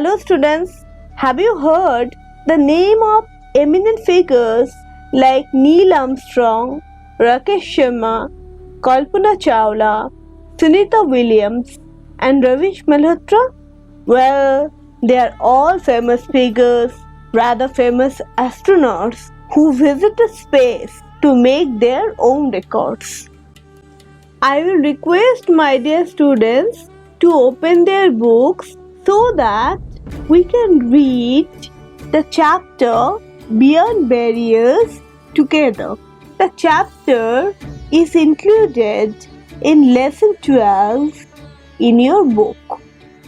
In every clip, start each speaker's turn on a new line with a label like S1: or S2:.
S1: Hello students, have you heard the name of eminent figures like Neil Armstrong, Rakesh Sharma, Kalpana Chawla, Sunita Williams and Ravish Malhotra? Well, they are all famous figures, rather famous astronauts who visited space to make their own records. I will request my dear students to open their books so that we can read the chapter Beyond Barriers together. The chapter is included in lesson 12 in your book.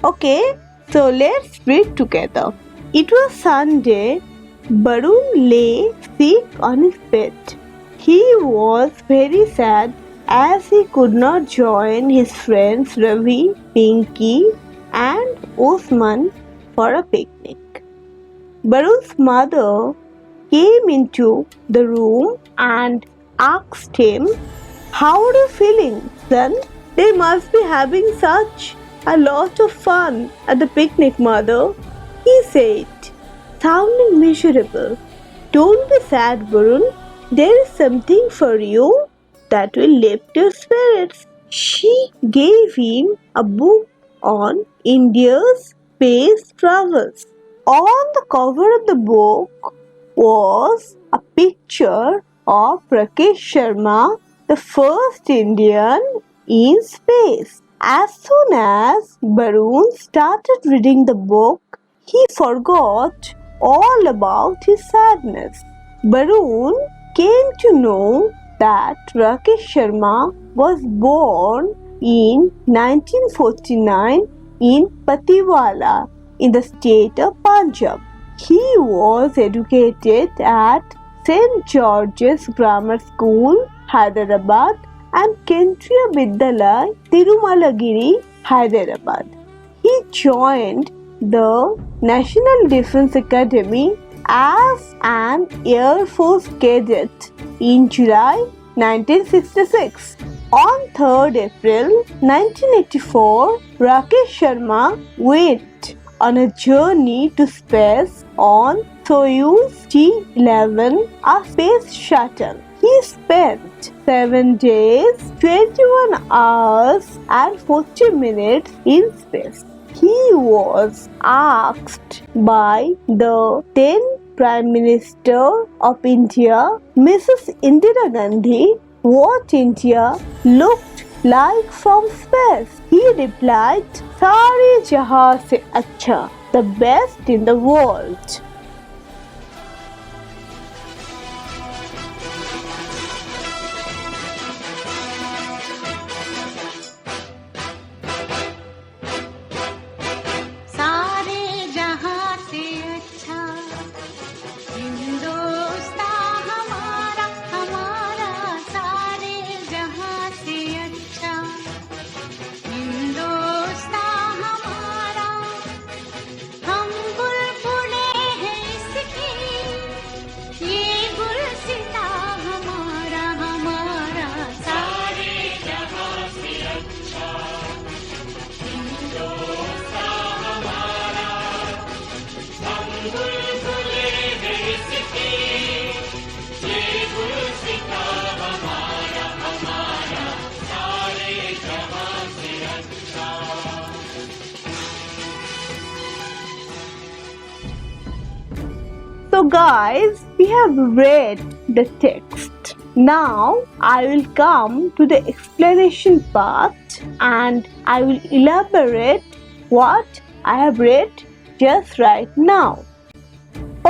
S1: Okay, so let's read together. It was Sunday. Barun lay sick on his bed. He was very sad as he could not join his friends Ravi, Pinky and Osman for a picnic. Barun's mother came into the room and asked him, "How are you feeling, son? They must be having such a lot of fun at the picnic, mother," he said, sounding miserable. "Don't be sad, Barun. There is something for you that will lift your spirits." She gave him a book on India's space travels. On the cover of the book was a picture of Rakesh Sharma, the first Indian in space. As soon as Barun started reading the book, he forgot all about his sadness. Barun came to know that Rakesh Sharma was born in 1949 in Patiwala in the state of Punjab. He was educated at St. George's Grammar School, Hyderabad and Kendriya Vidyalaya, Tirumalagiri, Hyderabad. He joined the National Defence Academy as an Air Force cadet in July 1966. On 3rd April 1984, Rakesh Sharma went on a journey to space on Soyuz T-11, a space shuttle. He spent 7 days, 21 hours and 40 minutes in space. He was asked by the then Prime Minister of India, Mrs. Indira Gandhi, what India looked like from space. He replied, "Sare jahan se acha, the best in the world." So guys, we have read the text. Now I will come to the explanation part and I will elaborate what I have read just right now.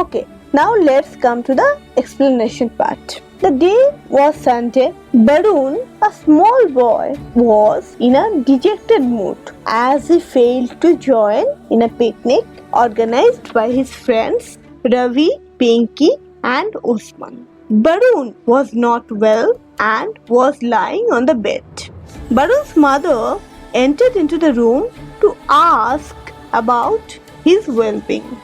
S1: Okay, now let's come to the explanation part. The day was Sunday. Barun, a small boy, was in a dejected mood as he failed to join in a picnic organized by his friends Ravi, Pinky and Osman. Barun was not well and was lying on the bed. Barun's mother entered into the room to ask about his well-being.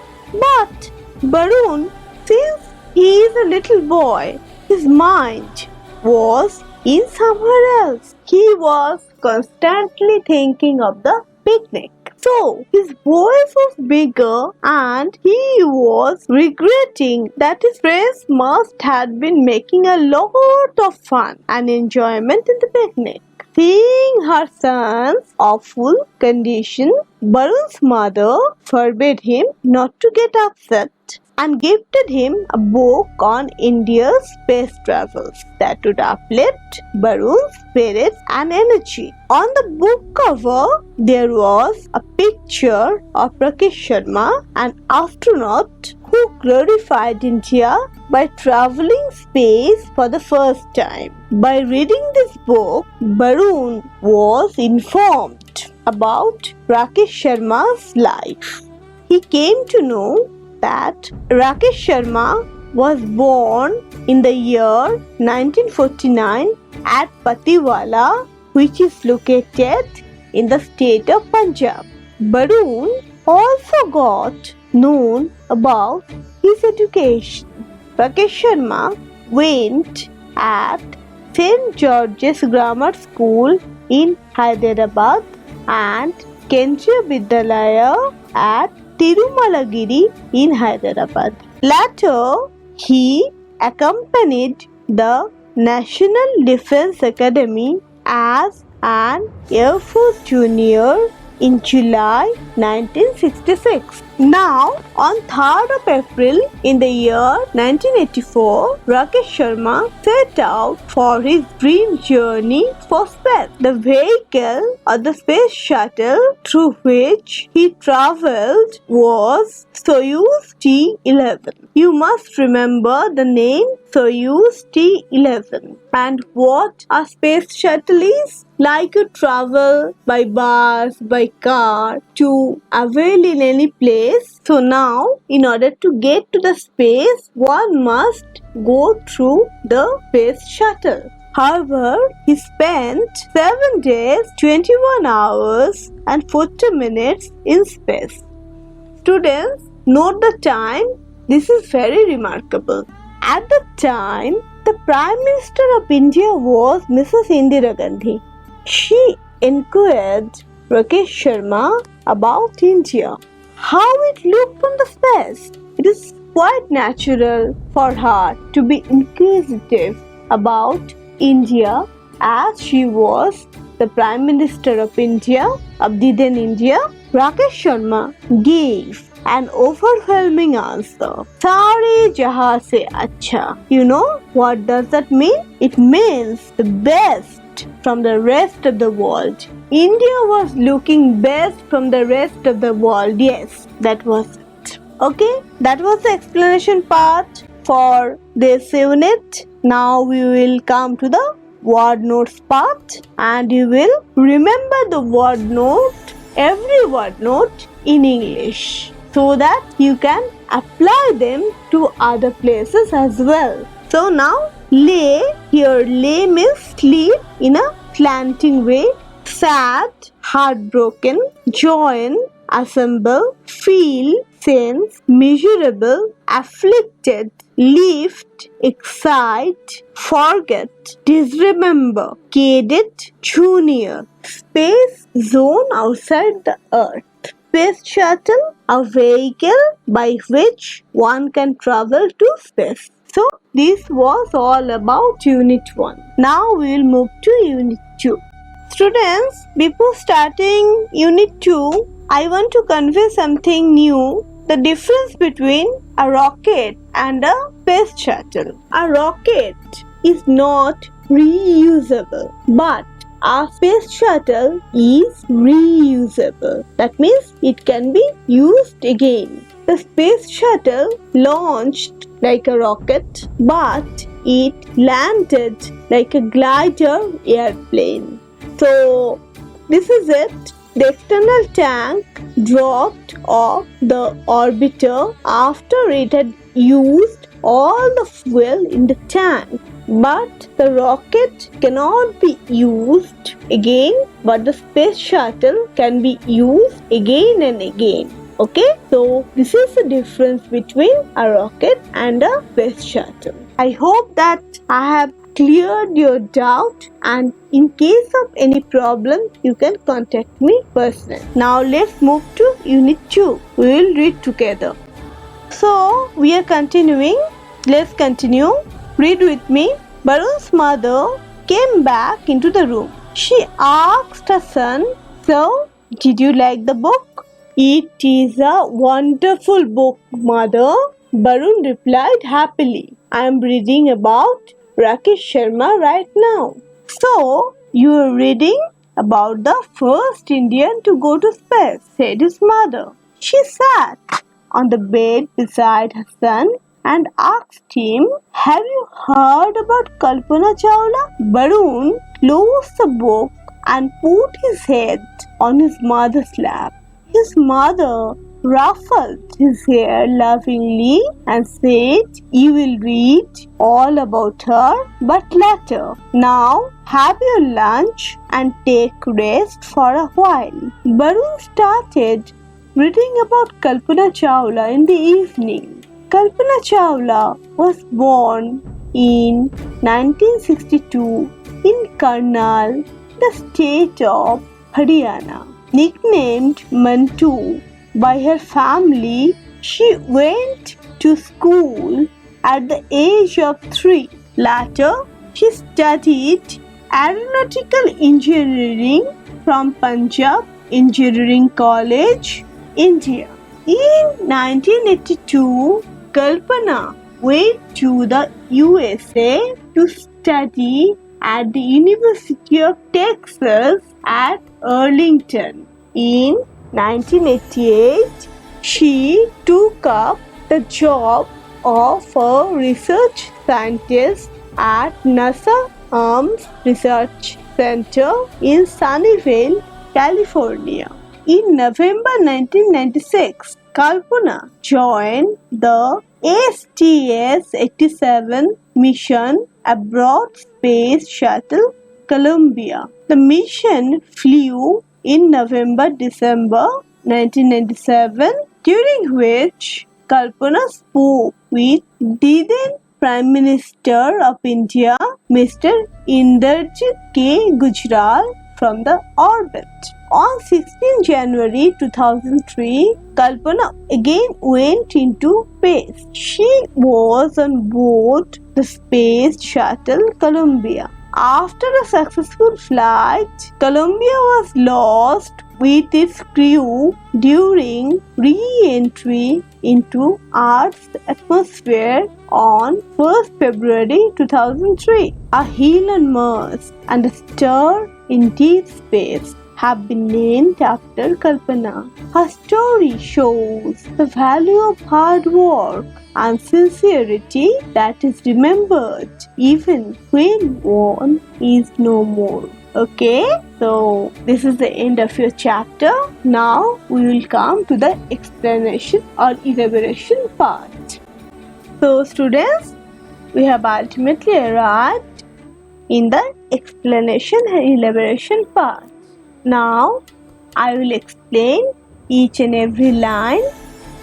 S1: But Barun, since he is a little boy, his mind was in somewhere else. He was constantly thinking of the picnic. So his voice was bigger and he was regretting that his friends must have been making a lot of fun and enjoyment in the picnic. Seeing her son's awful condition, Barun's mother forbade him not to get upset and gifted him a book on India's space travels that would uplift Barun's spirits and energy. On the book cover, there was a picture of Rakesh Sharma, an astronaut who glorified India by traveling space for the first time. By reading this book, Barun was informed about Rakesh Sharma's life. He came to know that Rakesh Sharma was born in the year 1949 at Patiwala, which is located in the state of Punjab. Barun also got known about his education. Rakesh Sharma went at St. George's Grammar School in Hyderabad and Kendriya Vidyalaya at Tirumalagiri in Hyderabad. Later, he accompanied the National Defence Academy as an Air Force junior in July 1966. Now, on 3rd of April in the year 1984, Rakesh Sharma set out for his dream journey for space. The vehicle or the space shuttle through which he travelled was Soyuz T-11. You must remember the name Soyuz T-11 and what a space shuttle is. Like you travel by bus, by car to avail in any place. So now, in order to get to the space, one must go through the space shuttle. However, he spent 7 days, 21 hours and 40 minutes in space. Students, note the time. This is very remarkable. At the time, the Prime Minister of India was Mrs. Indira Gandhi. She inquired Rakesh Sharma about India, how it looked from the space. It is quite natural for her to be inquisitive about India as she was the Prime Minister of India, of the then India. Rakesh Sharma gave an overwhelming answer. Sare jahan se acha. You know what does that mean? It means the best from the rest of the world. India was looking best from the rest of the world. Yes, that was it. Okay, that was the explanation part for this unit. Now we will come to the word notes part and you will remember the word note, every word note in English, so that you can apply them to other places as well. So now, lay, here lay means sleep in a slanting way. Sad, heartbroken, join, assemble, feel, sense, measurable, afflicted, lift, excite, forget, disremember, cadet, junior, space, zone outside the earth. Space shuttle, a vehicle by which one can travel to space. So, this was all about Unit 1. Now we will move to Unit 2. Students, before starting Unit 2, I want to convey something new. The difference between a rocket and a space shuttle. A rocket is not reusable, but a space shuttle is reusable. That means it can be used again. The space shuttle launched like a rocket, but it landed like a glider airplane. So, this is it. The external tank dropped off the orbiter after it had used all the fuel in the tank. But the rocket cannot be used again, but the space shuttle can be used again and again. Okay, so this is the difference between a rocket and a space shuttle. I hope that I have cleared your doubt, and in case of any problem, you can contact me personally. Now let's move to Unit 2. We will read together. So we are continuing. Let's continue. Read with me. Barun's mother came back into the room. She asked her son, "So, did you like the book?" "It is a wonderful book, mother," Barun replied happily. "I am reading about Rakesh Sharma right now." "So, you are reading about the first Indian to go to space," said his mother. She sat on the bed beside her son and asked him, "Have you heard about Kalpana Chawla?" Barun closed the book and put his head on his mother's lap. His mother ruffled his hair lovingly and said, "You will read all about her, but later. Now have your lunch and take rest for a while." Barun started reading about Kalpana Chawla in the evening. Kalpana Chawla was born in 1962 in Karnal, the state of Haryana. Nicknamed Mantu by her family, she went to school at the age of 3. Later, she studied aeronautical engineering from Punjab Engineering College, India. In 1982, Kalpana went to the USA to study at the University of Texas at Arlington. In 1988, she took up the job of a research scientist at NASA Arms Research Center in Sunnyvale, California. In November 1996, Kalpana joined the STS-87 mission aboard Space Shuttle Columbia. The mission flew in November-December 1997, during which Kalpana spoke with the then Prime Minister of India, Mr. Inderjit K. Gujral, from the orbit. On 16 January 2003, Kalpana again went into space. She was on board the Space Shuttle Columbia. After a successful flight, Columbia was lost with its crew during re-entry into Earth's atmosphere on 1st February 2003. A hill on Mars and a star in deep space have been named after Kalpana. Her story shows the value of hard work and sincerity that is remembered even when one is no more. Okay, so this is the end of your chapter. Now we will come to the explanation or elaboration part. So students, we have ultimately arrived in the explanation and elaboration part. Now I will explain each and every line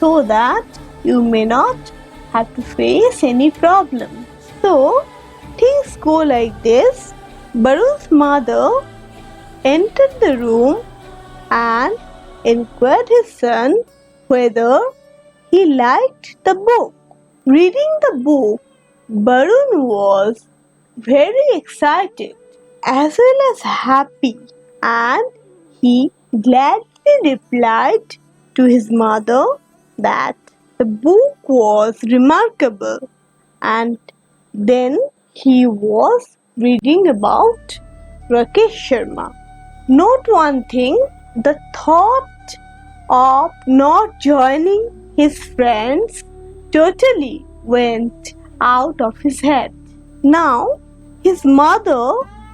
S1: so that you may not have to face any problem. So things go like this. Barun's mother entered the room and inquired his son whether he liked the book. Reading the book, Barun was very excited as well as happy, and he gladly replied to his mother that the book was remarkable, and then he was reading about Rakesh Sharma. Note one thing, the thought of not joining his friends totally went out of his head. Now, his mother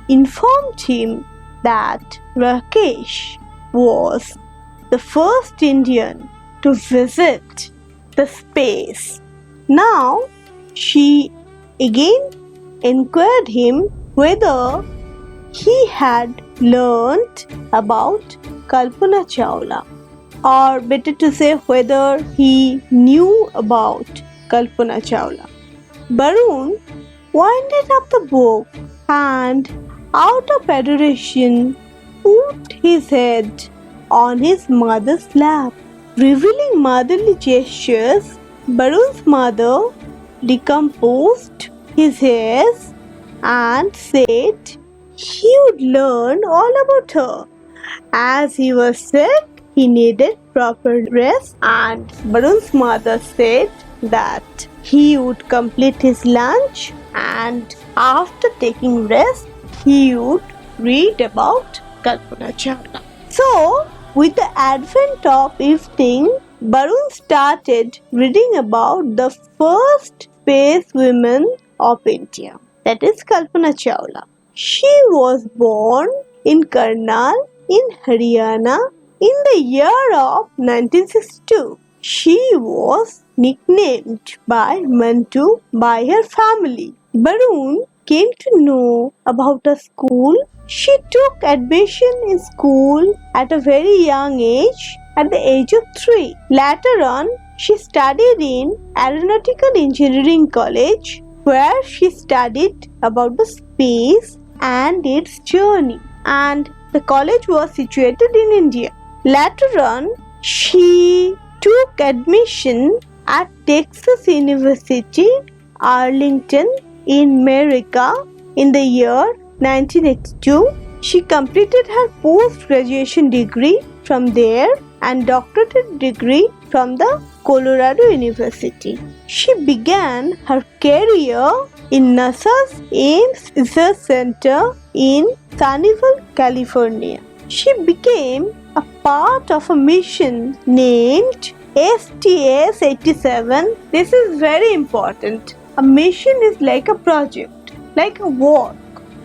S1: informed him that Rakesh was the first Indian to visit the space. Now, she again inquired him whether he had learnt about Kalpana Chawla, or better to say whether he knew about Kalpana Chawla. Barun winded up the book and, out of adoration, put his head on his mother's lap. Revealing motherly gestures, Barun's mother decomposed his hairs and said he would learn all about her. As he was sick, he needed proper rest, and Barun's mother said that he would complete his lunch and after taking rest, he would read about Kalpana Chawla. So, with the advent of evening, Barun started reading about the first space woman of India, that is Kalpana Chawla. She was born in Karnal in Haryana in the year of 1962. She was nicknamed by Mantu by her family. Barun came to know about a school. She took admission in school at a very young age, at the age of 3. Later on, she studied in Aeronautical Engineering College, where she studied about the space and its journey. And the college was situated in India. Later on, she took admission at Texas University, Arlington, in America in the year 1982. She completed her post-graduation degree from there and doctorate degree from the Colorado University. She began her career in NASA's Ames Research Center in Sunnyvale, California. She became a part of a mission named STS-87. This is very important. A mission is like a project, like a work,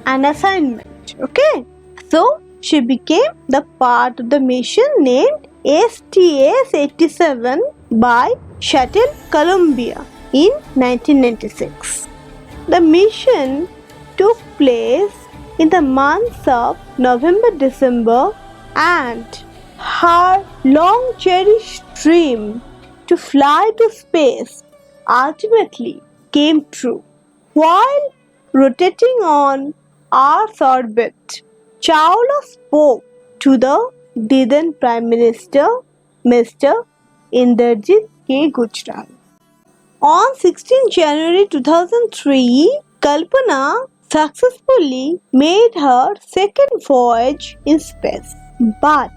S1: an assignment. Okay? So, she became the part of the mission named STS-87 by Shuttle Columbia in 1996. The mission took place in the months of November-December, and her long cherished dream to fly to space ultimately came true. While rotating on Earth's orbit, Chawla spoke to the then Prime Minister, Mr. Inderjit K. Gujral. On 16 January 2003, Kalpana successfully made her second voyage in space. But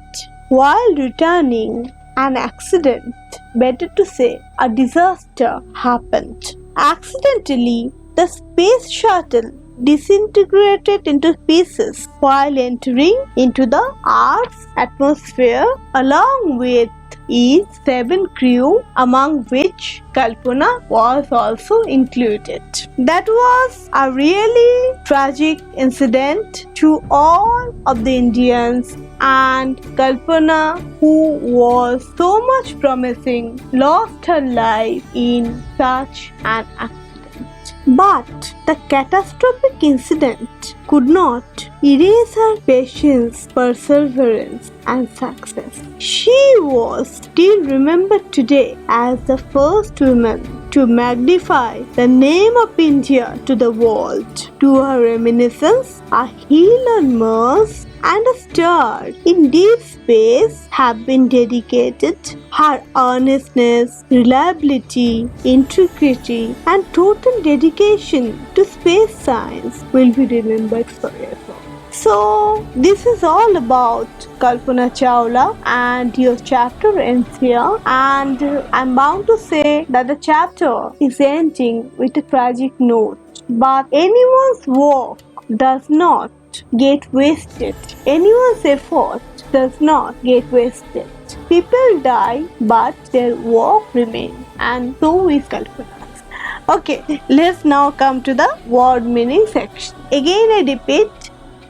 S1: while returning, an accident, better to say a disaster, happened. Accidentally, the space shuttle disintegrated into pieces while entering into the Earth's atmosphere along with its 7 crew, among which Kalpana was also included. That was a really tragic incident to all of the Indians, and Kalpana, who was so much promising, lost her life in such an accident. But the catastrophic incident could not erase her patience, perseverance, and success. She was still remembered today as the first woman to magnify the name of India to the world. To her reminiscence, a hill on Mars and a star in deep space have been dedicated. Her earnestness, reliability, integrity, and total dedication to space science will be remembered forever. So, this is all about Kalpana Chawla, and your chapter ends here. And I'm bound to say that the chapter is ending with a tragic note. But anyone's work does not get wasted. Anyone's effort does not get wasted. People die, but their work remains, and so is Kalpana's. Okay, let's now come to the word meaning section. Again, I repeat,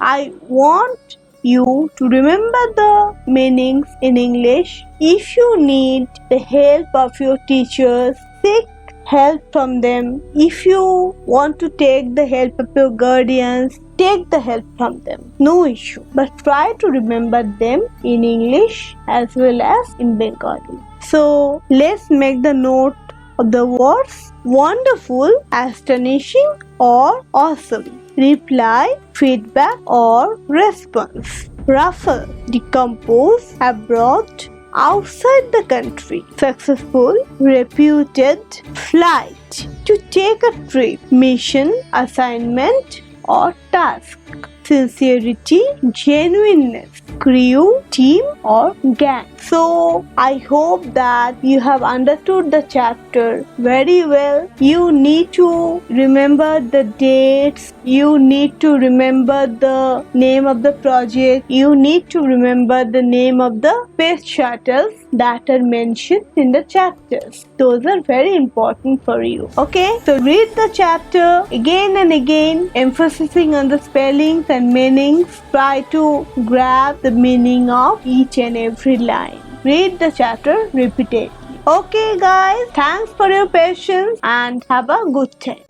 S1: I want you to remember the meanings in English. If you need the help of your teachers, seek help from them. If you want to take the help of your guardians, take the help from them. No issue. But try to remember them in English as well as in Bengali. So let's make the note of the words wonderful, astonishing, or awesome. Reply, feedback, or response. Ruffle, decompose, abroad, outside the country. Successful, reputed, flight, to take a trip, mission, assignment, or task. Sincerity, genuineness, crew, team, or gang. So I hope that you have understood the chapter very well. You need to remember the dates, you need to remember the name of the project, you need to remember the name of the space shuttles that are mentioned in the chapters. Those are very important for you. Okay, so read the chapter again and again, emphasizing on the spellings and meanings. Try to grab the meaning of each and every line. Read the chapter repeatedly. Okay guys, thanks for your patience and have a good day.